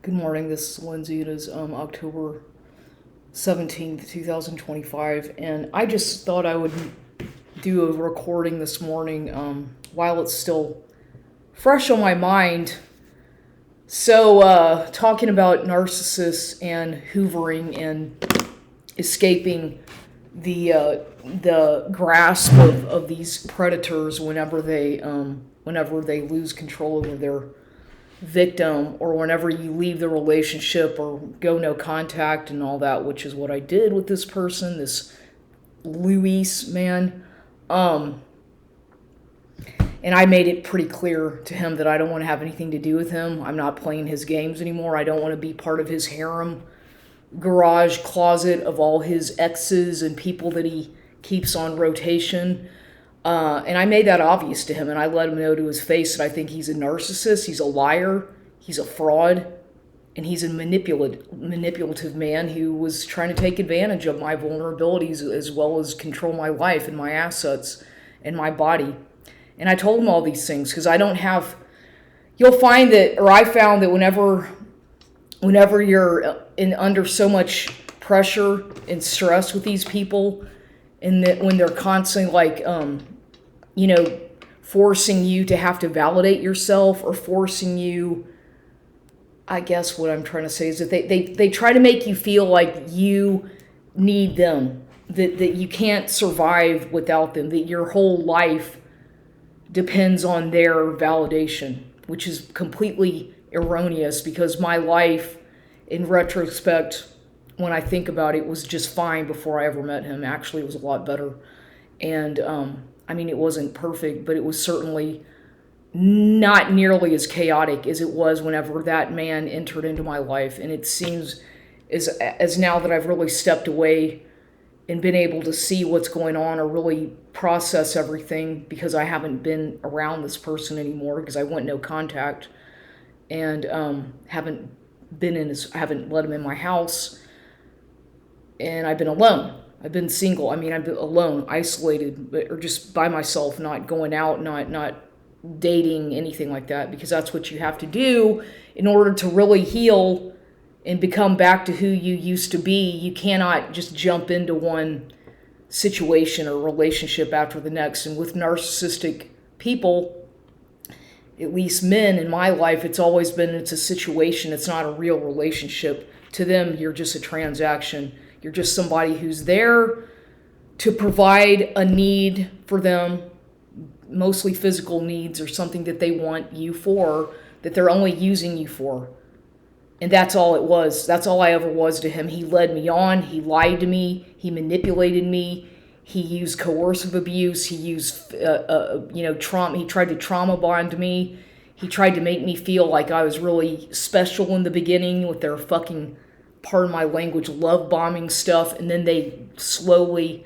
Good morning, this is Lindsay. It is October 17th, 2025, and I just thought I would do a recording this morning while it's still fresh on my mind. So, talking about narcissists and hoovering and escaping the grasp of these predators whenever they lose control over their victim, or whenever you leave the relationship or go no contact and all that, which is what I did with this person, this Luis man. And I made it pretty clear to him that I don't want to have anything to do with him. I'm not playing his games anymore. I don't want to be part of his harem garage closet of all his exes and people that he keeps on rotation. And I made that obvious to him, and I let him know to his face that I think he's a narcissist, he's a liar, he's a fraud, and he's a manipulative man who was trying to take advantage of my vulnerabilities as well as control my life and my assets and my body. And I told him all these things because I don't have. You'll find that, or I found that whenever you're under so much pressure and stress with these people, and that when they're constantly forcing you to have to validate yourself, or forcing you, I guess what I'm trying to say is that they try to make you feel like you need them, that you can't survive without them, that your whole life depends on their validation, which is completely erroneous, because my life, in retrospect, when I think about it, was just fine before I ever met him. Actually, it was a lot better. And it wasn't perfect, but it was certainly not nearly as chaotic as it was whenever that man entered into my life. And it seems, as now that I've really stepped away and been able to see what's going on, or really process everything, because I haven't been around this person anymore, because I went no contact, and haven't let him in my house, and I've been alone. I've been single. I've been alone, isolated, or just by myself, not going out, not dating, anything like that, because that's what you have to do in order to really heal and become back to who you used to be. You cannot just jump into one situation or relationship after the next. And with narcissistic people, at least men in my life, it's a situation. It's not a real relationship. To them, you're just a transaction. You're just somebody who's there to provide a need for them, mostly physical needs, or something that they want you for, that they're only using you for. And that's all it was. That's all I ever was to him. He led me on. He lied to me. He manipulated me. He used coercive abuse. He used, trauma. He tried to trauma bond me. He tried to make me feel like I was really special in the beginning with their fucking, pardon my language, love bombing stuff. And then they slowly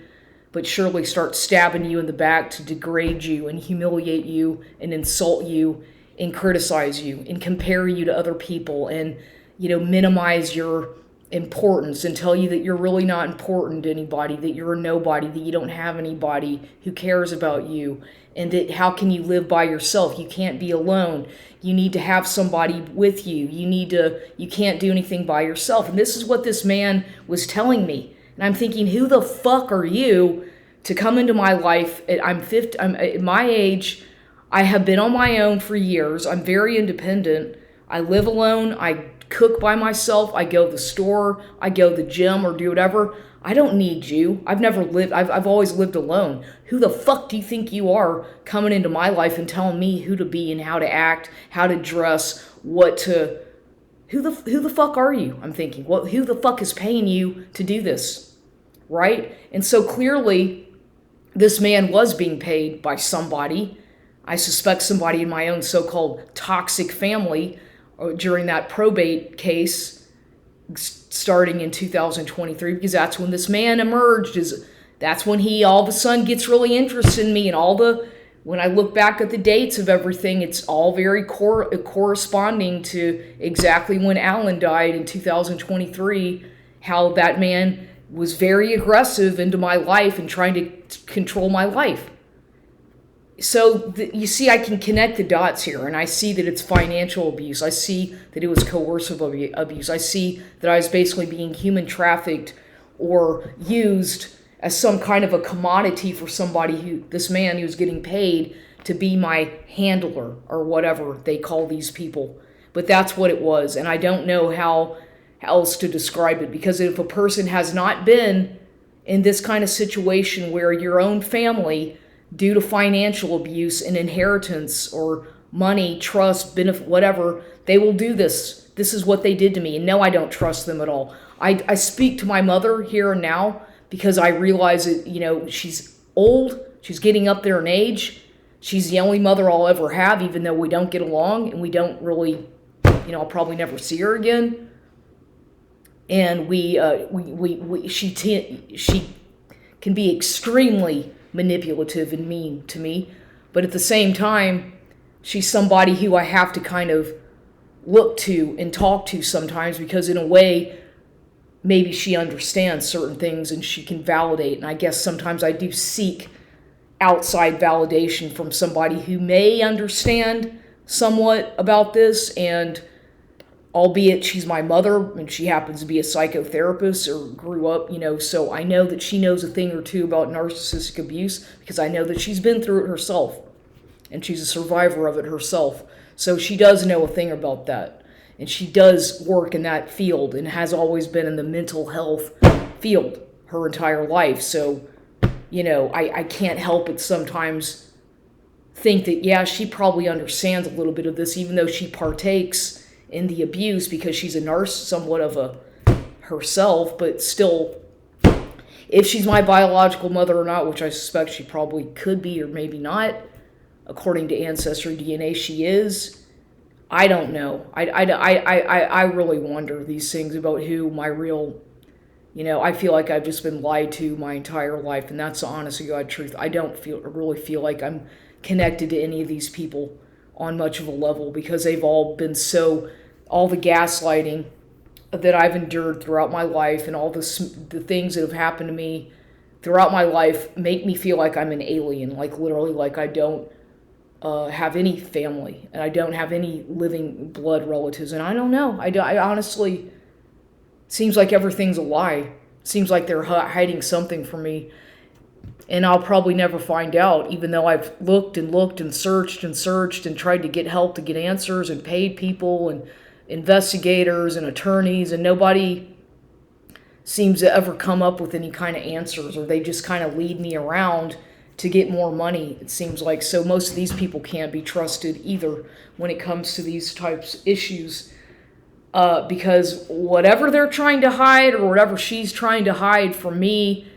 but surely start stabbing you in the back to degrade you and humiliate you and insult you and criticize you and compare you to other people, and minimize your importance and tell you that you're really not important to anybody, that you're a nobody, that you don't have anybody who cares about you, and that how can you live by yourself? You can't be alone. You need to have somebody with you. You can't do anything by yourself. And this is what this man was telling me. And I'm thinking, who the fuck are you to come into my life? I'm at my age. I have been on my own for years. I'm very independent. I live alone. I cook by myself. I go to the store. I go to the gym, or do whatever. I don't need you. I've always lived alone. Who the fuck do you think you are, coming into my life and telling me who to be and how to act, how to dress, who the fuck are you? I'm thinking, who the fuck is paying you to do this? Right? And so clearly this man was being paid by somebody. I suspect somebody in my own so-called toxic family, during that probate case starting in 2023, because that's when this man emerged. That's when he all of a sudden gets really interested in me, and when I look back at the dates of everything, it's all very corresponding to exactly when Alan died in 2023, how that man was very aggressive into my life and trying to control my life. you see, I can connect the dots here, and I see that it's financial abuse. I see that it was coercive abuse. I see that I was basically being human trafficked or used as some kind of a commodity for this man who was getting paid to be my handler or whatever they call these people. But that's what it was, and I don't know how else to describe it, because if a person has not been in this kind of situation where your own family, due to financial abuse and inheritance or money, trust, benefit, whatever, they will do this. This is what they did to me. And no, I don't trust them at all. I speak to my mother here and now because I realize that, she's old. She's getting up there in age. She's the only mother I'll ever have, even though we don't get along and we don't really, I'll probably never see her again. And she can be extremely manipulative and mean to me, but at the same time, she's somebody who I have to kind of look to and talk to sometimes, because in a way, maybe she understands certain things and she can validate. And I guess sometimes I do seek outside validation from somebody who may understand somewhat about this, and albeit she's my mother and she happens to be a psychotherapist or grew up, so I know that she knows a thing or two about narcissistic abuse because I know that she's been through it herself and she's a survivor of it herself. So she does know a thing about that. And she does work in that field and has always been in the mental health field her entire life. So, I can't help but sometimes think that, yeah, she probably understands a little bit of this, even though she partakes in the abuse because she's a nurse, somewhat of a herself. But still, if she's my biological mother or not, which I suspect she probably could be or maybe not, according to Ancestry DNA, she is. I don't know. I really wonder these things about who my real, I feel like I've just been lied to my entire life, and that's the honest to God truth. I don't really feel like I'm connected to any of these people on much of a level, because they've all been all the gaslighting that I've endured throughout my life and all the things that have happened to me throughout my life make me feel like I'm an alien, like literally, like I don't have any family and I don't have any living blood relatives. And I don't know. I honestly, seems like everything's a lie. Seems like they're hiding something from me. And I'll probably never find out, even though I've looked and searched and tried to get help, to get answers, and paid people and investigators and attorneys, and nobody seems to ever come up with any kind of answers, or they just kind of lead me around to get more money, it seems like. So most of these people can't be trusted either when it comes to these types of issues, because whatever they're trying to hide or whatever she's trying to hide from me,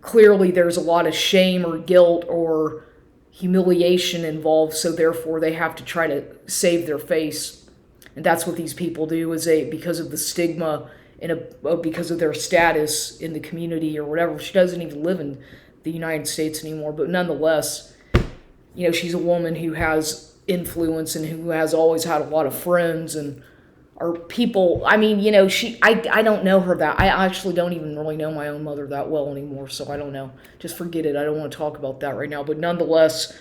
clearly there's a lot of shame or guilt or humiliation involved, so therefore they have to try to save their face. And that's what these people do, is because of the stigma and because of their status in the community or whatever. She doesn't even live in the United States anymore, but nonetheless, she's a woman who has influence and who has always had a lot of friends and are people. I mean, I don't know her that. I actually don't even really know my own mother that well anymore, so I don't know. Just forget it. I don't want to talk about that right now. But nonetheless,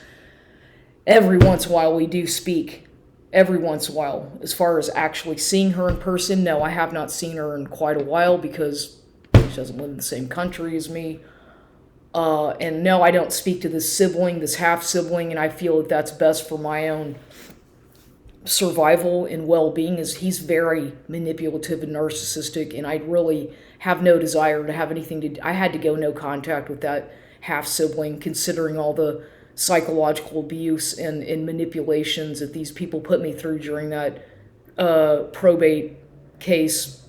every once in a while we do speak. Every once in a while. As far as actually seeing her in person, no, I have not seen her in quite a while because she doesn't live in the same country as me. And no, I don't speak to this half-sibling, and I feel that that's best for my own survival and well-being, as he's very manipulative and narcissistic, and I really have no desire to have anything I had to go no contact with that half-sibling, considering all the psychological abuse and manipulations that these people put me through during that probate case.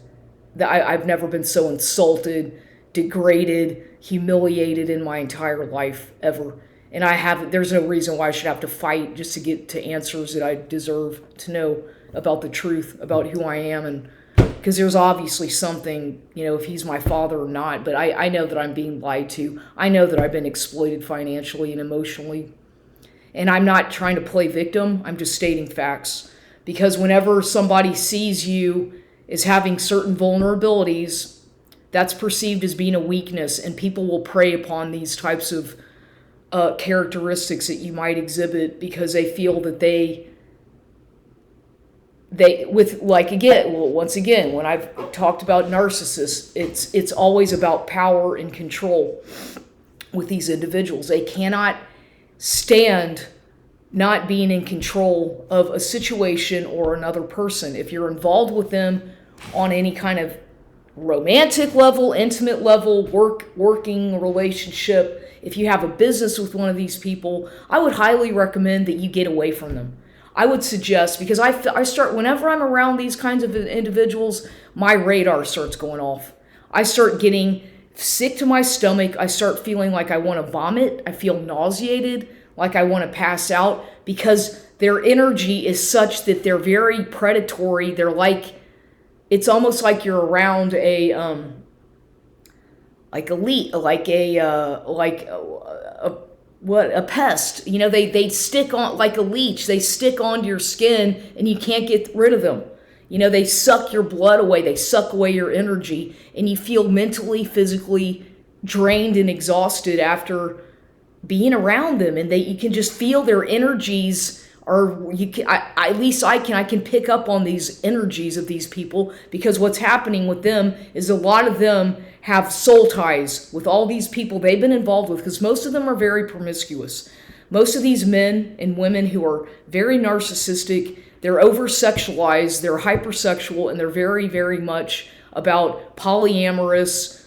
That I've never been so insulted, degraded, humiliated in my entire life ever. And there's no reason why I should have to fight just to get to answers that I deserve to know about the truth, about who I am. And because there's obviously something, if he's my father or not, but I know that I'm being lied to. I know that I've been exploited financially and emotionally. And I'm not trying to play victim. I'm just stating facts. Because whenever somebody sees you as having certain vulnerabilities, that's perceived as being a weakness, and people will prey upon these types of characteristics that you might exhibit because they feel that they with like again well once again when I've talked about narcissists, it's always about power and control with these individuals. They cannot stand not being in control of a situation or another person. If you're involved with them on any kind of romantic level, intimate level, working relationship, if you have a business with one of these people, I would highly recommend that you get away from them. I would suggest, because I start, whenever I'm around these kinds of individuals, my radar starts going off. I start getting sick to my stomach. I start feeling like I want to vomit. I feel nauseated, like I want to pass out, because their energy is such that they're very predatory. They're like, it's almost like you're around a pest. You know, they stick on like a leech. They stick onto your skin and you can't get rid of them. You know, they suck your blood away. They suck away your energy, and you feel mentally, physically drained and exhausted after being around them. And you can just feel their energies. Or at least I can pick up on these energies of these people, because what's happening with them is a lot of them have soul ties with all these people they've been involved with, because most of them are very promiscuous. Most of these men and women who are very narcissistic, they're over-sexualized, they're hypersexual, and they're very, very much about polyamorous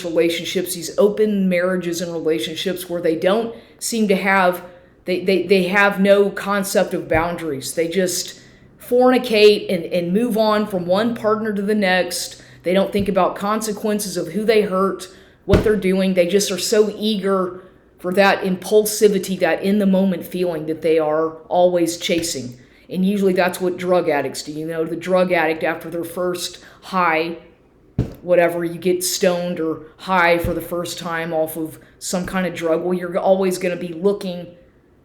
relationships, these open marriages and relationships where they don't seem to have, they have no concept of boundaries. They just fornicate and move on from one partner to the next. They don't think about consequences of who they hurt, what they're doing. They just are so eager for that impulsivity, that in-the-moment feeling that they are always chasing. And usually that's what drug addicts do. You know, the drug addict, after their first high, whatever, you get stoned or high for the first time off of some kind of drug, well, you're always going to be looking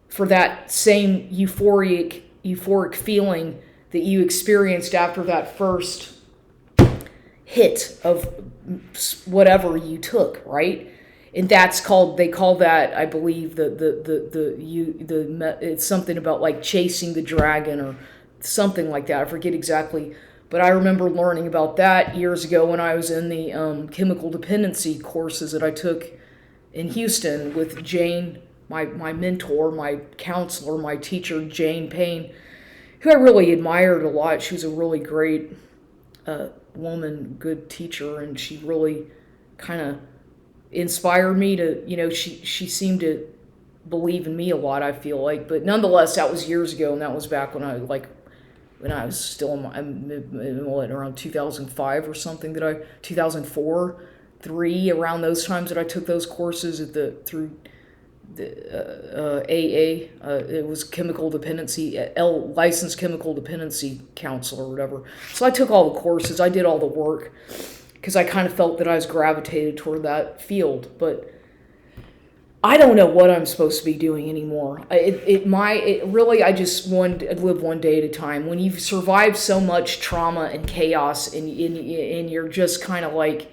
for that same euphoric feeling that you experienced after that first hit of whatever you took, right? And that's called, they call that, I believe, it's something about like chasing the dragon or something like that. I forget exactly, but I remember learning about that years ago when I was in the chemical dependency courses that I took in Houston with Jane, my mentor, my counselor, my teacher, Jane Payne, who I really admired a lot. She was a really great woman, good teacher, and she really kind of inspired me to, you know, she seemed to believe in me a lot, I feel like. But nonetheless, that was years ago, and that was back when I was still in around 2005 or something, 2004, 3, around those times that I took those courses through the AA. It was chemical dependency, licensed chemical dependency counselor or whatever. So I took all the courses, I did all the work, because I kind of felt that I was gravitated toward that field. But I don't know what I'm supposed to be doing anymore. I just want to live one day at a time. When you've survived so much trauma and chaos, and you're just kind of like,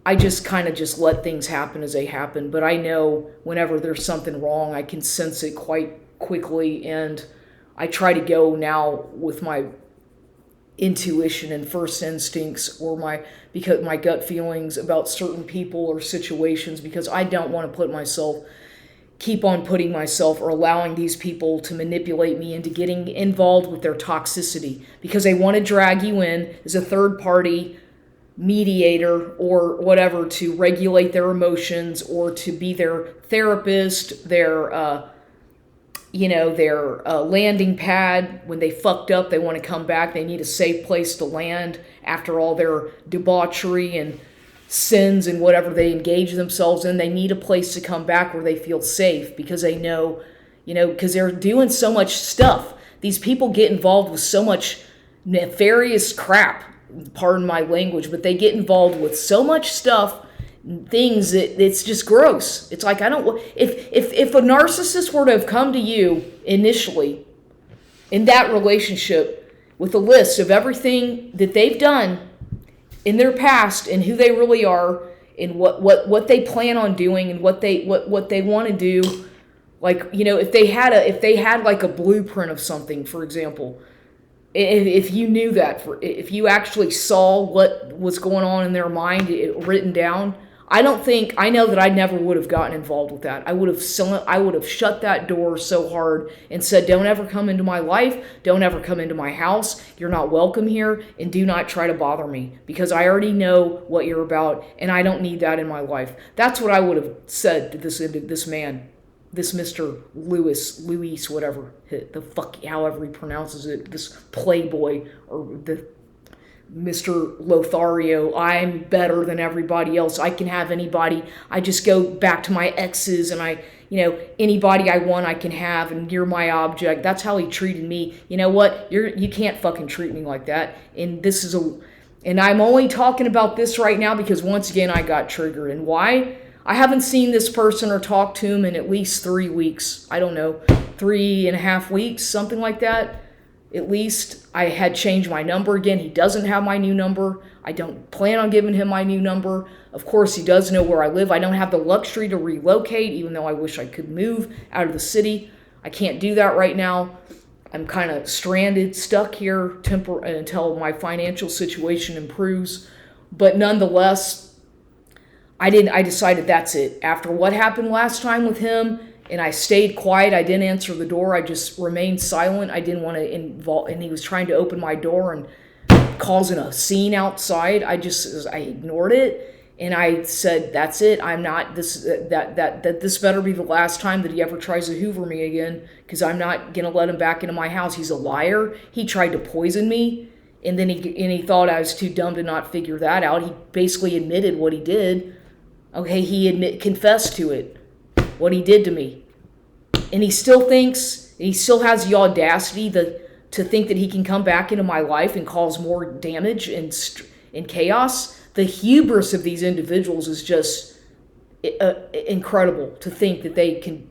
I just kind of just let things happen as they happen. But I know whenever there's something wrong, I can sense it quite quickly, and I try to go now with my intuition and first instincts, or my gut feelings about certain people or situations, because I don't want to keep on putting myself or allowing these people to manipulate me into getting involved with their toxicity, because they want to drag you in as a third party mediator or whatever to regulate their emotions, or to be their therapist, their landing pad. When they fucked up, they want to come back. They need a safe place to land after all their debauchery and sins and whatever they engage themselves in. They need a place to come back where they feel safe, because they know, because they're doing so much stuff. These people get involved with so much nefarious crap, pardon my language, but they get involved with so much stuff, things that it's just gross. It's like, if a narcissist were to have come to you initially in that relationship with a list of everything that they've done in their past and who they really are, and what they plan on doing and what they want to do. Like, if they had like a blueprint of something, for example, if you knew that, if you actually saw what was going on in their mind, written down, I know that I never would have gotten involved with that. I would have shut that door so hard and said, don't ever come into my life. Don't ever come into my house. You're not welcome here, and do not try to bother me, because I already know what you're about, and I don't need that in my life. That's what I would have said to this man, this Mr. Luis, whatever the fuck, however he pronounces it, this playboy, or the Mr. Lothario. I'm better than everybody else. I can have anybody. I just go back to my exes, and anybody I want I can have, and you're my object. That's how he treated me. You know what? You can't fucking treat me like that. And I'm only talking about this right now because once again I got triggered. And why? I haven't seen this person or talked to him in at least 3 weeks. I don't know, 3.5 weeks, something like that. At least I had changed my number again. He doesn't have my new number. I don't plan on giving him my new number. Of course, he does know where I live. I don't have the luxury to relocate, even though I wish I could move out of the city. I can't do that right now. I'm kind of stranded, stuck here until my financial situation improves. But nonetheless, I decided that's it. After what happened last time with him, and I stayed quiet. I didn't answer the door. I just remained silent. I didn't want to involve, and he was trying to open my door and causing a scene outside. I ignored it, and I said, "That's it. I'm not this. This better be the last time that he ever tries to hoover me again, because I'm not gonna let him back into my house. He's a liar. He tried to poison me, and then he thought I was too dumb to not figure that out. He basically admitted what he did. Okay, he confessed to it, what he did to me." And he still has the audacity to think that he can come back into my life and cause more damage and chaos. The hubris of these individuals is just incredible, to think that they can,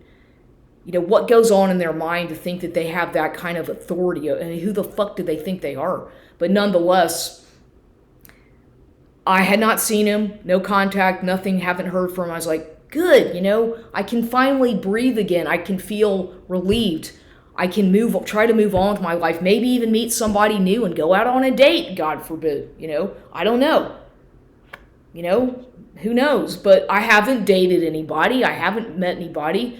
what goes on in their mind to think that they have that kind of authority. I mean, who the fuck do they think they are? But nonetheless, I had not seen him, no contact, nothing, haven't heard from him. I was like, good, I can finally breathe again. I can feel relieved. I can try to move on with my life, maybe even meet somebody new and go out on a date, God forbid, I don't know. Who knows? But I haven't dated anybody. I haven't met anybody.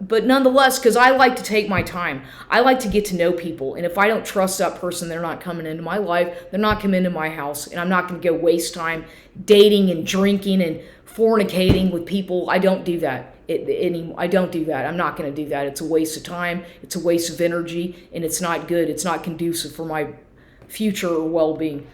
But nonetheless, because I like to take my time. I like to get to know people. And if I don't trust that person, they're not coming into my life. They're not coming into my house. And I'm not going to go waste time dating and drinking and fornicating with people. I don't do that. I don't do that. I'm not going to do that. It's a waste of time. It's a waste of energy. And it's not good. It's not conducive for my future or well-being.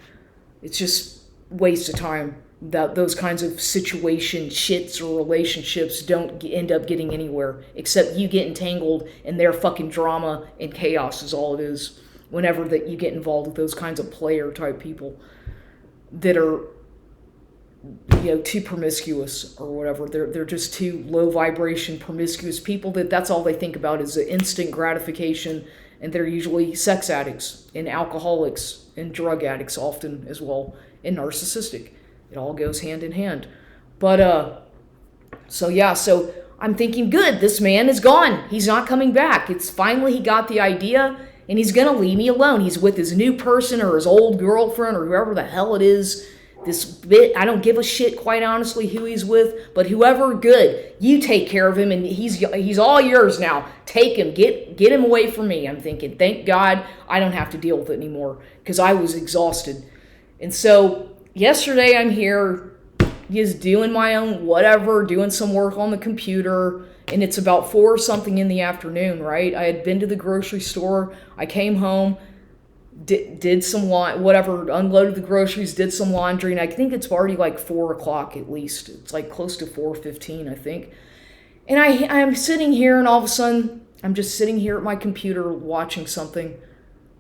It's just waste of time. Those kinds of shits or relationships don't end up getting anywhere, except you get entangled in their fucking drama and chaos is all it is. Whenever that you get involved with those kinds of player type people that are too promiscuous or whatever, they're just too low vibration promiscuous people that's all they think about is the instant gratification, and they're usually sex addicts and alcoholics and drug addicts often as well, and narcissistic. It all goes hand in hand. But, so I'm thinking, good, this man is gone. He's not coming back. It's finally he got the idea, and he's going to leave me alone. He's with his new person or his old girlfriend or whoever the hell it is. I don't give a shit, quite honestly, who he's with, but whoever, good. You take care of him, and he's all yours now. Take him. Get him away from me. I'm thinking, thank God I don't have to deal with it anymore, because I was exhausted. And so yesterday I'm here just doing my own whatever, doing some work on the computer, and it's about 4 or something in the afternoon, right? I had been to the grocery store. I came home, did some whatever, unloaded the groceries, did some laundry, and I think it's already like 4 o'clock at least. It's like close to 4:15, I think. And I'm sitting here, and all of a sudden, I'm just sitting here at my computer watching something.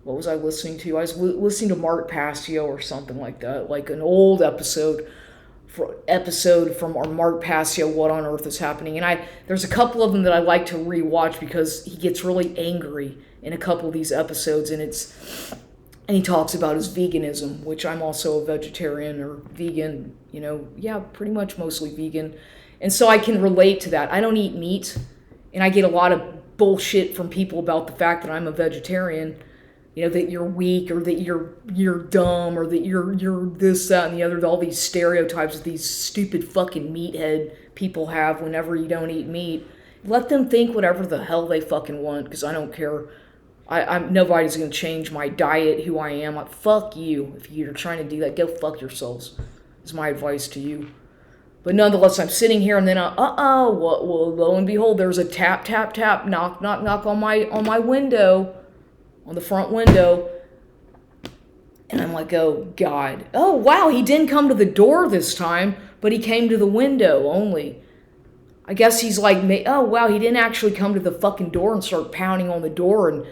What was I listening to? I was listening to Mark Passio or something like that, like an old episode from our Mark Passio, What on Earth is Happening? And there's a couple of them that I like to rewatch because he gets really angry in a couple of these episodes, and And he talks about his veganism, which I'm also a vegetarian or vegan, yeah, pretty much mostly vegan. And so I can relate to that. I don't eat meat, and I get a lot of bullshit from people about the fact that I'm a vegetarian, that you're weak or that you're dumb or that you're this, that, and the other, all these stereotypes that these stupid fucking meathead people have whenever you don't eat meat. Let them think whatever the hell they fucking want, because I don't care. Nobody's going to change my diet, who I am. Fuck you. If you're trying to do that, go fuck yourselves, is my advice to you. But nonetheless, I'm sitting here, and then, well, lo and behold, there's a tap, tap, tap, knock, knock, knock on my window, on the front window. And I'm like, oh, God. Oh, wow, he didn't come to the door this time, but he came to the window only. I guess he's like, oh, wow, he didn't actually come to the fucking door and start pounding on the door and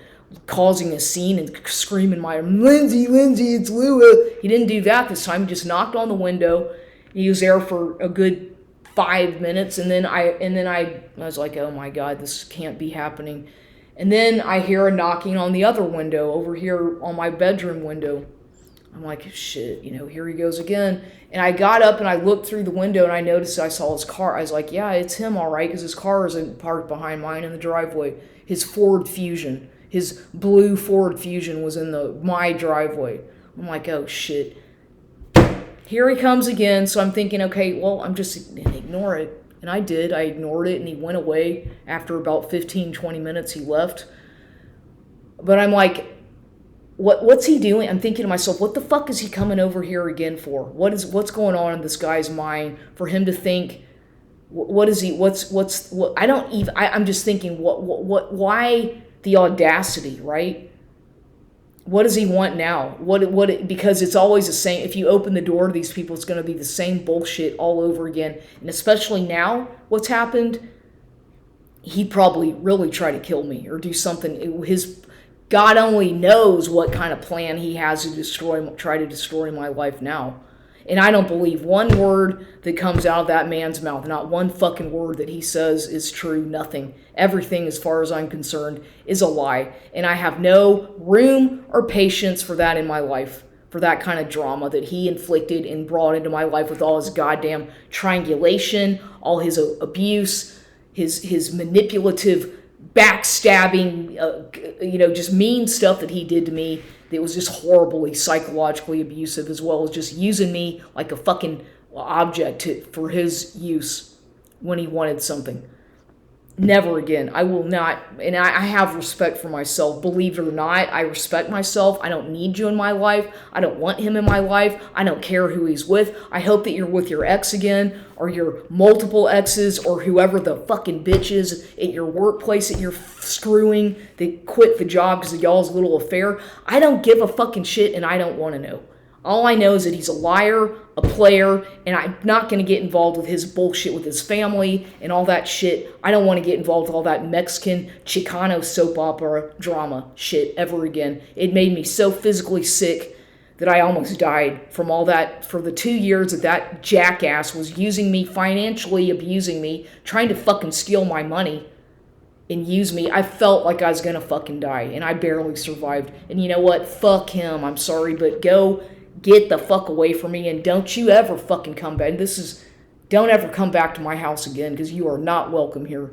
causing a scene and screaming Lindsay, it's Lua. He didn't do that this time. He just knocked on the window. He was there for a good 5 minutes, and then I was like, oh my God, this can't be happening. And then I hear a knocking on the other window over here on my bedroom window. I'm like, shit, here he goes again. And I got up and I looked through the window and I noticed I saw his car. I was like, yeah, it's him, all right, because his car isn't parked behind mine in the driveway. His Ford Fusion. His blue Ford Fusion was in my driveway. I'm like, oh, shit. Here he comes again. So I'm thinking, okay, well, I'm just going to ignore it. And I did. I ignored it, and he went away. After about 15, 20 minutes, he left. But I'm like, what's he doing? I'm thinking to myself, what the fuck is he coming over here again for? What's going on in this guy's mind for him to think, I'm just thinking, why the audacity, right? What does he want now? Because it's always the same. If you open the door to these people, it's going to be the same bullshit all over again. And especially now, what's happened, he'd probably really try to kill me or do something. God only knows what kind of plan he has to try to destroy my life now. And I don't believe one word that comes out of that man's mouth. Not one fucking word that he says is true. Nothing. Everything, as far as I'm concerned, is a lie. And I have no room or patience for that in my life. For that kind of drama that he inflicted and brought into my life with all his goddamn triangulation, all his abuse, his manipulative backstabbing, just mean stuff that he did to me. That was just horribly psychologically abusive, as well as just using me like a fucking object for his use when he wanted something. Never again. I will not, and I have respect for myself. Believe it or not, I respect myself. I don't need you in my life. I don't want him in my life. I don't care who he's with. I hope that you're with your ex again, or your multiple exes, or whoever the fucking bitch is at your workplace that you're screwing that quit the job because of y'all's little affair. I don't give a fucking shit, and I don't want to know. All I know is that he's a liar, a player, and I'm not going to get involved with his bullshit with his family and all that shit. I don't want to get involved with all that Mexican Chicano soap opera drama shit ever again. It made me so physically sick that I almost died from all that, for the 2 years that jackass was using me, financially abusing me, trying to fucking steal my money and use me. I felt like I was going to fucking die, and I barely survived. And you know what? Fuck him. I'm sorry, but go get the fuck away from me, and don't you ever fucking come back. Don't ever come back to my house again, because you are not welcome here.